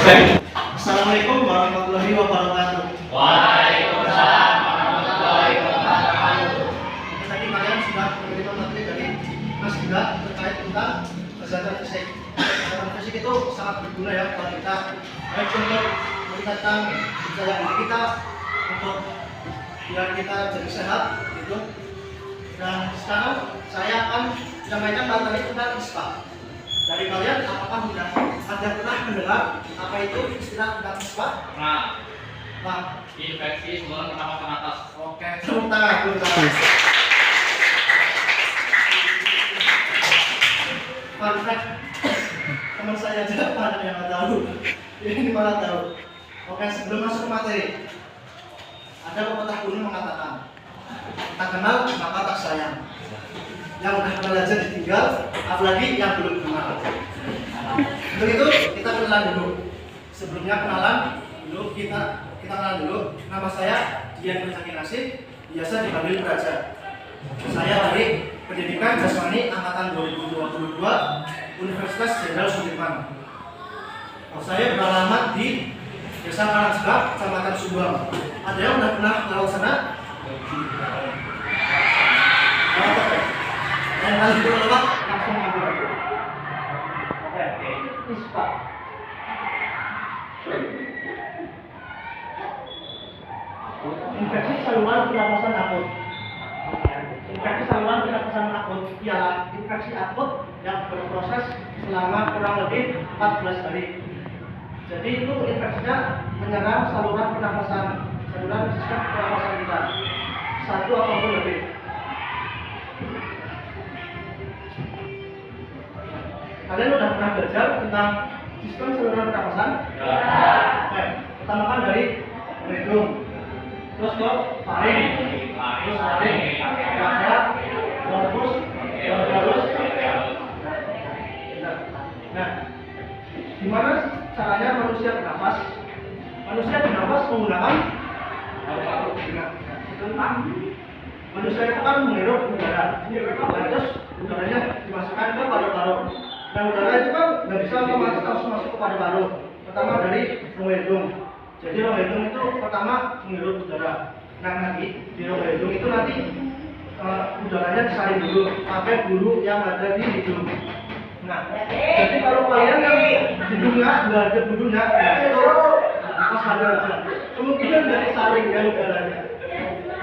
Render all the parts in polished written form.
Assalamualaikum warahmatullahi wabarakatuh. Waalaikumsalam warahmatullahi wabarakatuh. Tadi kalian sudah menerima materi dari Mas Gila terkait tentang kesehatan fisik. Kesehatan fisik itu sangat berguna ya buat kita, baik untuk meningkatkan daya diri kita, untuk biar kita jadi sehat gitu. Dan sekarang saya akan menyampaikan materi tentang ISPA. Dari kalian apakah sudah ada pernah mendengar apa itu istilah tentang ISPA? Nah, Infeksi saluran pernafasan atas. oke, tepuk tangan dulu. Fun fact, teman saya aja mana yang nggak tahu, ini malah tahu. Oke, sebelum masuk ke materi, ada pepatah kuno mengatakan, tak kenal maka tak sayang. Yang udah kenal aja ditinggal, apalagi yang belum kenal. Untuk itu kita kenalan dulu. Sebelumnya kenalan dulu, kita kenalan dulu. Nama saya Dian Bercakinasih, biasa dipanggil Raja. Saya dari Pendidikan Jasmani Angkatan 2022 Universitas Jenderal Sudirman. Saya beralamat di Desa Karangsebak, Kecamatan Subang. Ada yang udah pernah lewat sana? Yang kali itu lewat langsung ambil. Oke, ISPA. Infeksi saluran pernafasan akut. Infeksi saluran pernafasan akut ialah infeksi akut yang berproses selama kurang lebih 14 hari. Jadi itu infeksinya menyerang saluran pernafasan, saluran sistem pernafasan kita, satu ataupun lebih. Kalian sudah pernah belajar tentang sistem saluran pernafasan? Ya. Oke, pertama kan dari hidung, terus ke faring, terus faring, trachea, bronkus, bronkiolus. Nah, gimana caranya manusia bernafas? Manusia bernafas menggunakan paru-paru. Nah, manusia itu kan menghirup udara. Nah, terus udaranya dimasukkan ke paru-paru. Nah, udara itu kan nggak bisa otomatis langsung masuk ke paru-paru. Pertama dari rongga hidung. Jadi rongga hidung itu pertama menghirup udara. Nah, nanti di rongga hidung itu nanti udaranya disaring dulu pakai bulu yang ada di hidung. Nah, jadi kalau kalian yang hidungnya nggak ada bulunya, ya itu pas ada aja. Kemungkinan dari saring ya udaranya.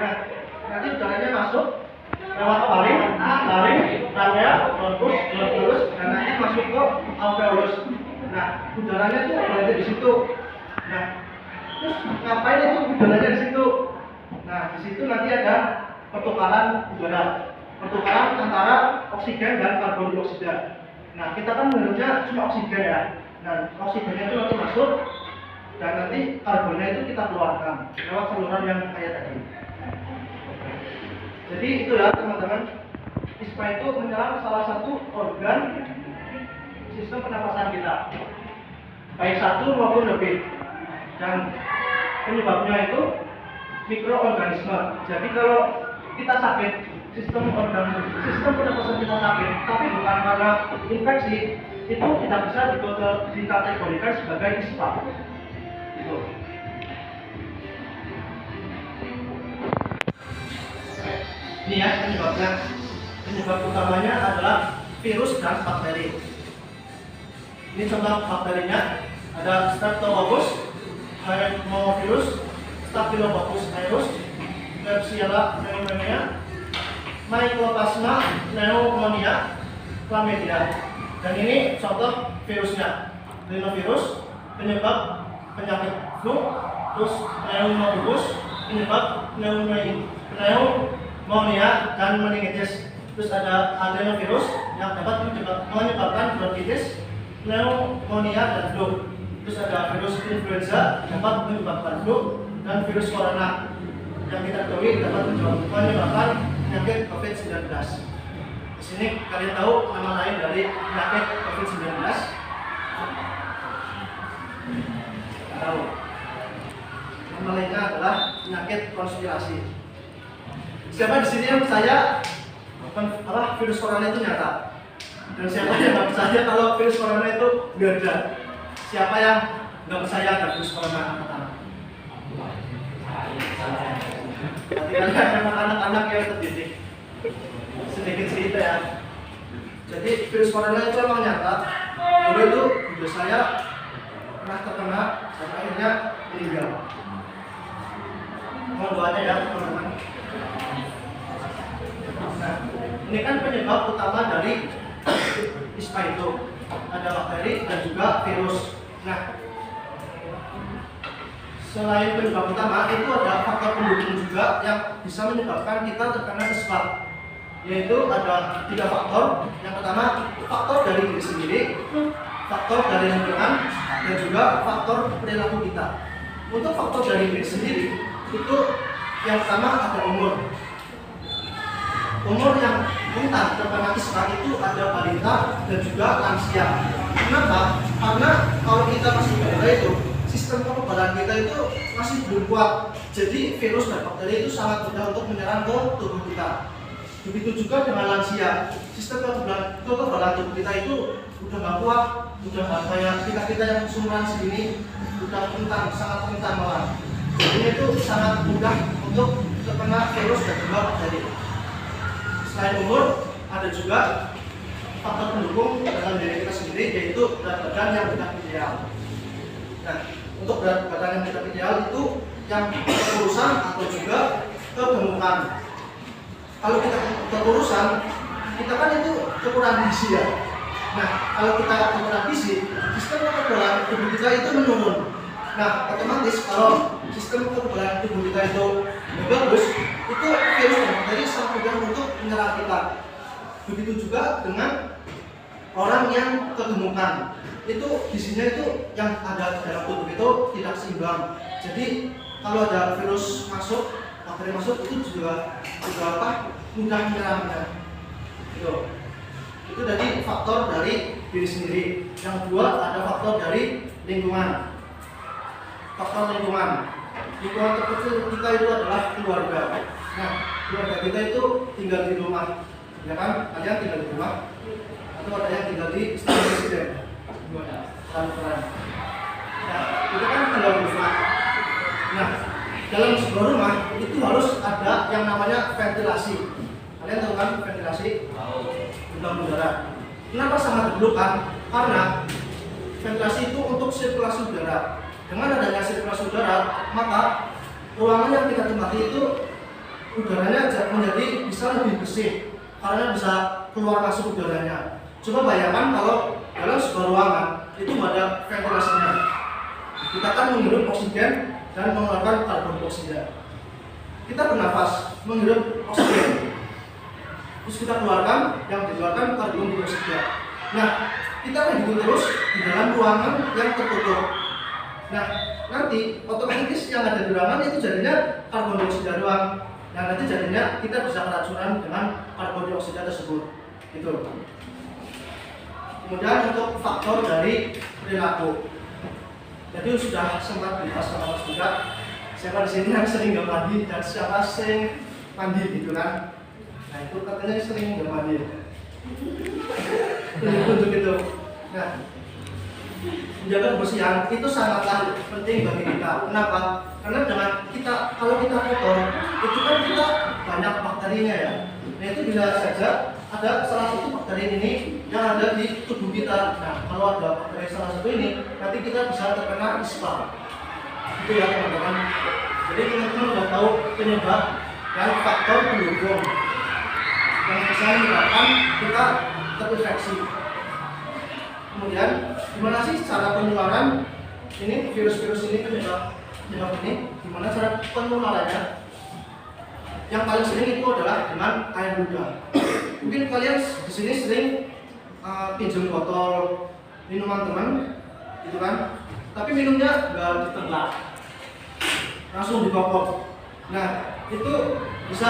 Nah, nanti udaranya masuk lewat faring, trachea, bronkus, bronkiolus, dan nanti masuk ke alveolus. Nah, udaranya tuh berada di situ. Nah, terus ngapain itu udaranya di situ? Nah, di situ nanti ada pertukaran udara, pertukaran antara oksigen dan karbon dioksida. Nah, kita kan menurutnya cuma oksigen ya. Nah, oksigennya itu nanti masuk dan nanti karbonnya itu kita keluarkan lewat saluran yang kayak tadi. Jadi itu ya teman-teman, ISPA itu menyerang salah satu organ sistem pernafasan kita, baik satu maupun lebih, dan penyebabnya itu mikroorganisme. Jadi kalau kita sakit, sistem pernafasan kita sakit, tapi bukan karena infeksi, itu tidak bisa dikategorikan sebagai ISPA. Gitu. Ini ya penyebabnya. Penyebab utamanya adalah virus dan bakteri. Ini contoh bakterinya, ada Streptococcus, Haemophilus, Staphylococcus aureus, Klebsiella pneumoniae, Mycoplasma pneumonia, Chlamydia. Dan ini contoh virusnya. Rhinovirus penyebab penyakit flu, terus pneumococcus penyebab pneumonia dan meningitis. Terus ada adenovirus yang dapat menyebabkan bronkitis, pneumonia dan flu. Terus ada virus influenza dapat menyebabkan flu, dan virus corona yang kita ketahui dapat menyebabkan penyakit COVID-19. Di sini kalian tahu nama lain dari penyakit COVID-19? Tahu. Nama lainnya adalah penyakit konspirasi. Siapa di sini yang percaya virus corona itu nyata? Dan siapa yang nggak percaya kalau virus corona itu nggak ada? Siapa yang nggak percaya ada virus corona pertama? Berarti kalian memang anak-anak yang terdidik. Sedikit cerita ya. Jadi virus corona itu memang nyata. Dulu itu ibu saya pernah terkena dan akhirnya meninggal. Mohon doanya ya teman-teman. Nah, ini kan penyebab utama dari ispa itu. Ada bakteri dan juga virus. Nah, selain penyebab utama itu ada faktor pendukung juga yang bisa menyebabkan kita terkena ispa. Yaitu ada 3 faktor. Yang pertama faktor dari diri sendiri, faktor dari lingkungan, dan juga faktor perilaku kita. Untuk faktor dari diri sendiri itu yang pertama ada umur. Umur yang rentan terkena ispa itu ada balita dan juga lansia. Kenapa? Karena kalau kita masih balita itu sistem kekebalan kita itu masih belum kuat. Jadi virus dan bakteri itu sangat mudah untuk menyerang ke tubuh kita. Begitu juga dengan lansia, sistem kekebalan tubuh kita itu udah nggak kuat, udah nggak kayak kita yang umuran segini, udah rentan, sangat rentan malah. Jadi itu sangat mudah untuk terkena virus dan juga bakteri. Selain umur, ada juga faktor pendukung dalam diri kita sendiri, yaitu berat badan yang tidak ideal. Nah, untuk berat badan yang tidak ideal itu yang kekurusan atau juga kegemukan. Kalau kita kekurusan, kita kan itu kekurangan gizi ya. Nah, kalau kita kekurangan gizi, sistem kekebalan tubuh kita itu menurun. Nah, otomatis kalau sistem kekebalan tubuh kita itu bagus, itu virus dan bakteri sangat mudah untuk menyerang kita. Begitu juga dengan orang yang kegemukan, itu gizinya itu yang ada di dalam tubuh itu tidak seimbang. Jadi kalau ada virus masuk, bakteri masuk, itu juga mudah menyerangnya. Itu dari faktor dari diri sendiri. Yang kedua ada faktor dari lingkungan. Faktor lingkungan terkecil kita itu adalah keluarga. Nah, keluarga kita itu tinggal di rumah, ya kan? Kalian tinggal di rumah, atau ada yang tinggal di istana presiden. Peran. Nah, kita kan tinggal di rumah. Nah, dalam sebuah rumah itu harus ada yang namanya ventilasi. Kalian tahu kan ventilasi? Gelombang udara. Kenapa sangat diperlukan? Karena ventilasi itu untuk sirkulasi udara. Dengan adanya sirkulasi udara, maka ruangan yang kita tempati itu udaranya menjadi bisa lebih bersih karena bisa keluar masuk udaranya. Coba bayangkan kalau dalam sebuah ruangan itu ada ventilasinya. Kita kan menghirup oksigen dan mengeluarkan karbon dioksida. Kita bernafas, menghirup oksigen, terus kita keluarkan yang dikeluarkan karbon dioksida. Nah, kita hidup terus di dalam ruangan yang tertutup. Nah, nanti otomatis yang ada di ruangan itu jadinya karbon dioksida doang. Nah, nanti jadinya kita bisa keracunan dengan karbon dioksida tersebut. Gitu. Kemudian untuk faktor dari perilaku. Jadi sudah sempat dibahas sama Mas juga. Siapa di sini yang sering nggak mandi dan siapa sering mandi gitu kan? Nah, itu katanya sering nggak mandi. Untuk itu. Nah, menjaga kebersihan itu sangatlah penting bagi kita. Kenapa? Karena dengan kita, kalau kita kotor, itu kan kita banyak bakterinya ya. Nah, itu bisa saja ada salah satu bakteri ini yang ada di tubuh kita. Nah, kalau ada bakteri salah satu ini, nanti kita bisa terkena ispa. Itu ya teman-teman. Jadi teman-teman sudah tahu penyebab dan faktor pendukung yang bisa menyebabkan kita terinfeksi. Kemudian, gimana sih cara penularan ini virus-virus ini penyebab ini? Gimana cara penularannya? Yang paling sering itu adalah dengan air ludah. Mungkin kalian di sini sering pinjam botol minuman teman, gitu kan? Tapi minumnya nggak ditelak, langsung dikokok. Nah, itu bisa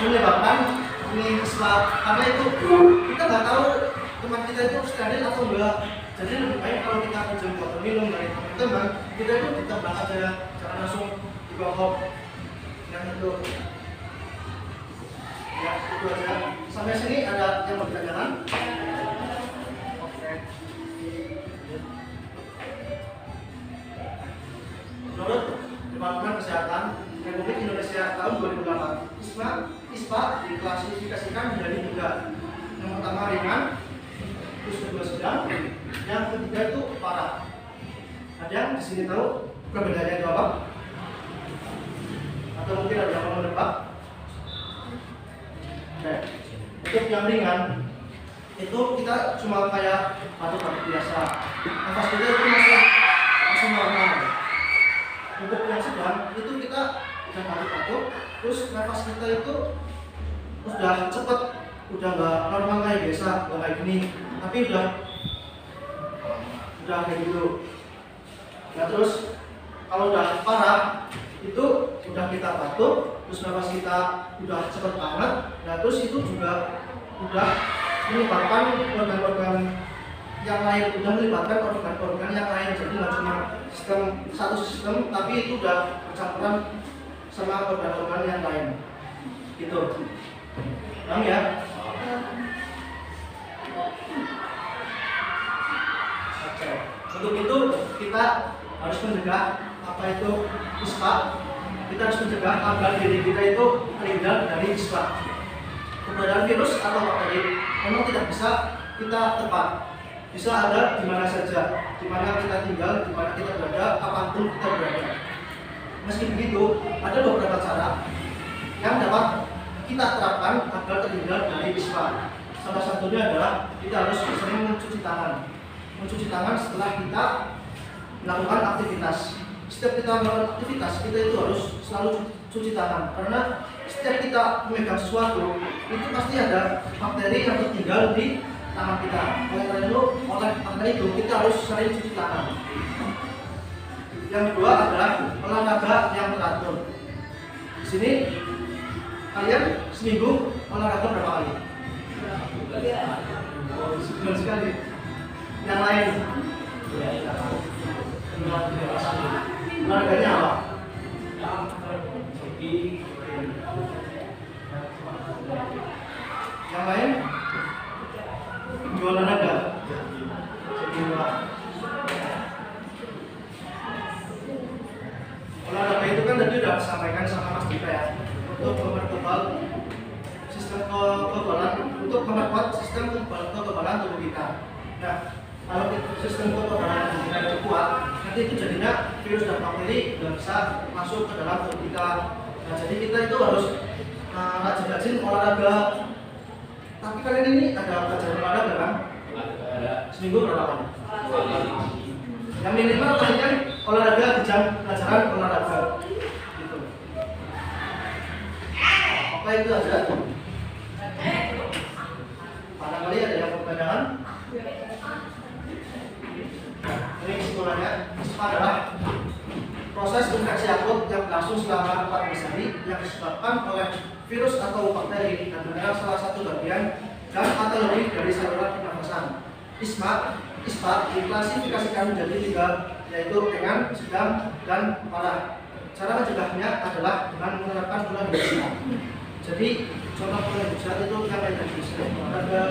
menyebabkan ini ispa, karena itu kita nggak tahu teman kita itu steril atau enggak. Jadi lebih baik kalau kita pinjam botol minum dari teman-teman, kita itu ditelak aja, jangan langsung dikokok. Yang itu. Ya, itu aja. Sampai sini ada yang mau ditanyakan? Oke. juga sedang, yang ketiga itu parah. Ada yang di sini tahu perbedaannya itu apa? Atau mungkin ada yang mau menebak? Oke, untuk yang ringan itu kita cuma kayak batuk-batuk biasa. Nafas kita itu masih normal. Untuk yang sedang itu kita udah batuk-batuk, terus nafas kita itu udah cepet, udah nggak normal kayak biasa, nggak kayak gini, tapi udah kayak gitu. Nah terus kalau udah parah itu udah kita batuk, terus nafas kita udah cepet banget. Nah terus itu juga udah melibatkan organ-organ yang lain, udah melibatkan organ-organ yang lain. Jadi nggak cuma satu sistem, tapi itu udah bercampuran sama organ-organ yang lain. Gitu. Paham ya? Oke. Untuk itu kita harus mencegah apa itu ispa. Kita harus mencegah agar diri kita itu terhindar dari ispa. Keberadaan virus atau bakteri memang tidak bisa kita tebak. Bisa ada di mana saja, di mana kita tinggal, di mana kita berada, kapanpun kita berada. Meski begitu, ada beberapa cara yang dapat kita terapkan agar terhindar dari ispa. Salah satunya adalah kita harus sering mencuci tangan. Mencuci tangan setelah kita melakukan aktivitas. Setiap kita melakukan aktivitas, kita itu harus selalu cuci tangan. Karena setiap kita memegang sesuatu, itu pasti ada bakteri yang tertinggal di tangan kita. Oleh karena itu, kita harus sering cuci tangan. Yang kedua adalah olahraga yang teratur. Di sini kalian seminggu olahraga berapa kali? Sebulan sekali. Yang lain? Olahraganya apa? Yang lain? Jual olahraga. Olahraga itu kan tadi udah disampaikan sama Mas Dika ya, untuk mempertebal sistem kekebalan, untuk memperkuat sistem kekebalan tubuh kita. Nah, kalau sistem kekebalan tubuh kita itu kuat, nanti itu jadinya virus dan bakteri tidak bisa masuk ke dalam tubuh kita. Nah, jadi kita itu harus rajin-rajin olahraga. Tapi kalian ini ada pelajaran olahraga kan? Seminggu berapa kali? Yang minimal kalian olahraga di jam pelajaran olahraga. Gitu. Apa itu aja? Barangkali ada yang pertanyaan? Ini kesimpulannya, ispa adalah proses infeksi akut yang berlangsung selama 14 hari yang disebabkan oleh virus atau bakteri dan menyerang salah satu bagian dan atau lebih dari saluran pernafasan. ISPA diklasifikasikan menjadi 3, yaitu ringan, sedang, dan parah. Cara mencegahnya adalah dengan menerapkan pola hidup sehat. Jadi contoh pola hidup sehat itu yang kayak tadi, olahraga,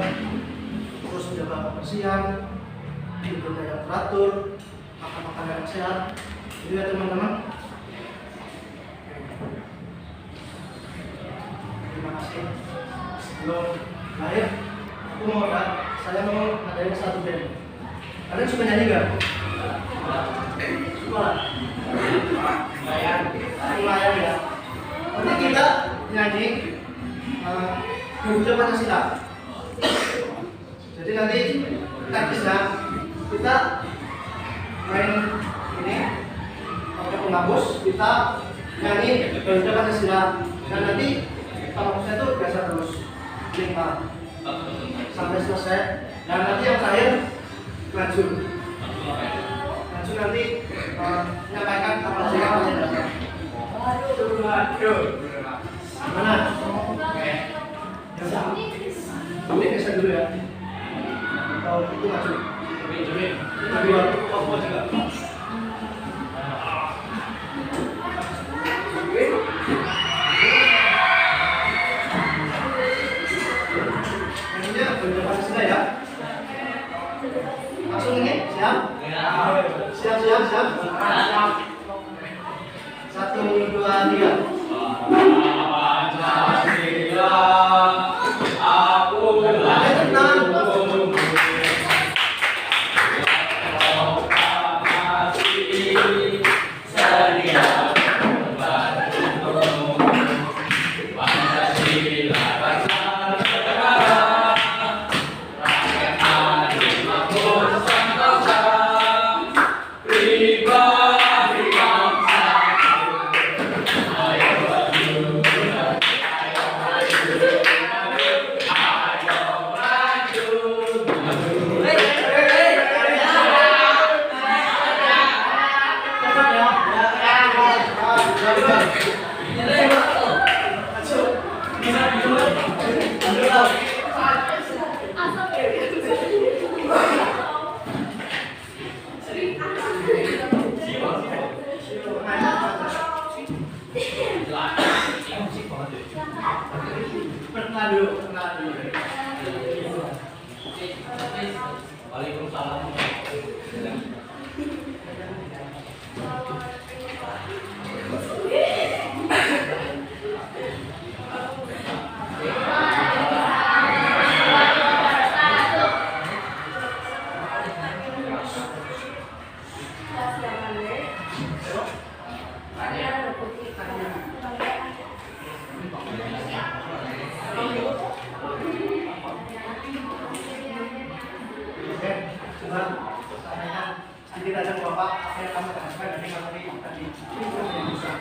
terus menjaga kebersihan, tidurnya yang teratur, makan makanan yang sehat. Jadi ya teman-teman. Terima kasih. Sebelum akhir, saya mau ngadain satu band. Kalian suka nyanyi nggak? Suka. Lumayan ya. Nanti kita nyanyi Garuda Pancasila. Jadi nanti teknisnya kita main ini pakai penghapus, kita nyanyi Garuda Pancasila. Dan nanti kalau saya tuh biasa terus 5 sampai selesai. Dan nanti yang terakhir maju nanti menyampaikan apa saja yang kalian dapat. Mana? Ini kesan dulu ya. Kalau itu maju. Kedua, apa juga? Ini berdepan sudah ya. Langsung ini, siap? Siap. 1, 2, 3. Pancasila, aku Waalaikumsalam. Oke, coba tanyakan sedikit aja ke Bapak apa yang kamu tanyakan dari materi tadi. Yang bisa.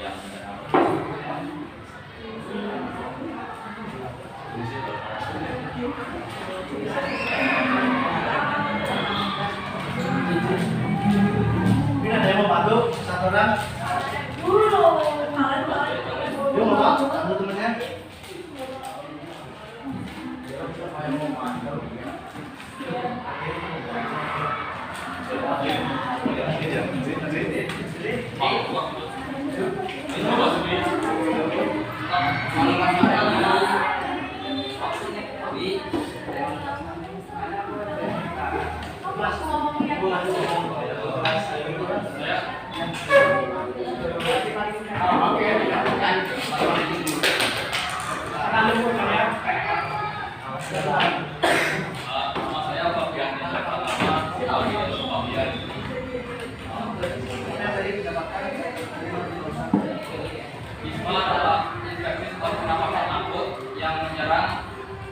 Ya, Mungkin ada yang mau bantu satu orang? Yuk mau bantu temennya? Nama saya Fabian pertama tahun ini Fabian. Isma adalah infeksi atau pernapasan akut yang menyerang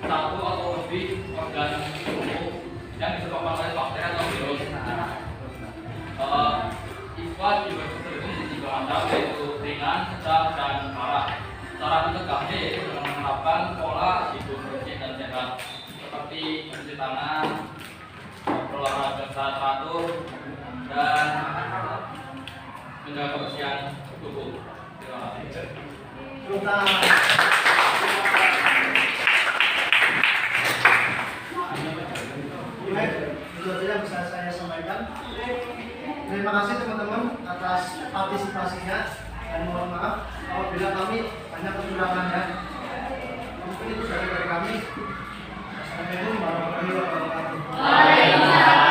satu atau lebih organ tubuh yang disebabkan oleh bakteri atau virus. ISPA juga terbagi menjadi tiga macam, yaitu ringan, sedang, dan parah. Cara mencegahnya yaitu dengan menerapkan pola hidup bersih dan sehat, seperti mencuci tangan, berolahraga secara teratur, dan menjaga kebersihan tubuh. Terima kasih. Baik, itu saja yang bisa saya sampaikan. Terima kasih teman-teman atas partisipasinya dan mohon maaf apabila kami banyak kekurangannya. Mungkin itu saja dari kami. Assalamualaikum warahmatullahi wabarakatuh.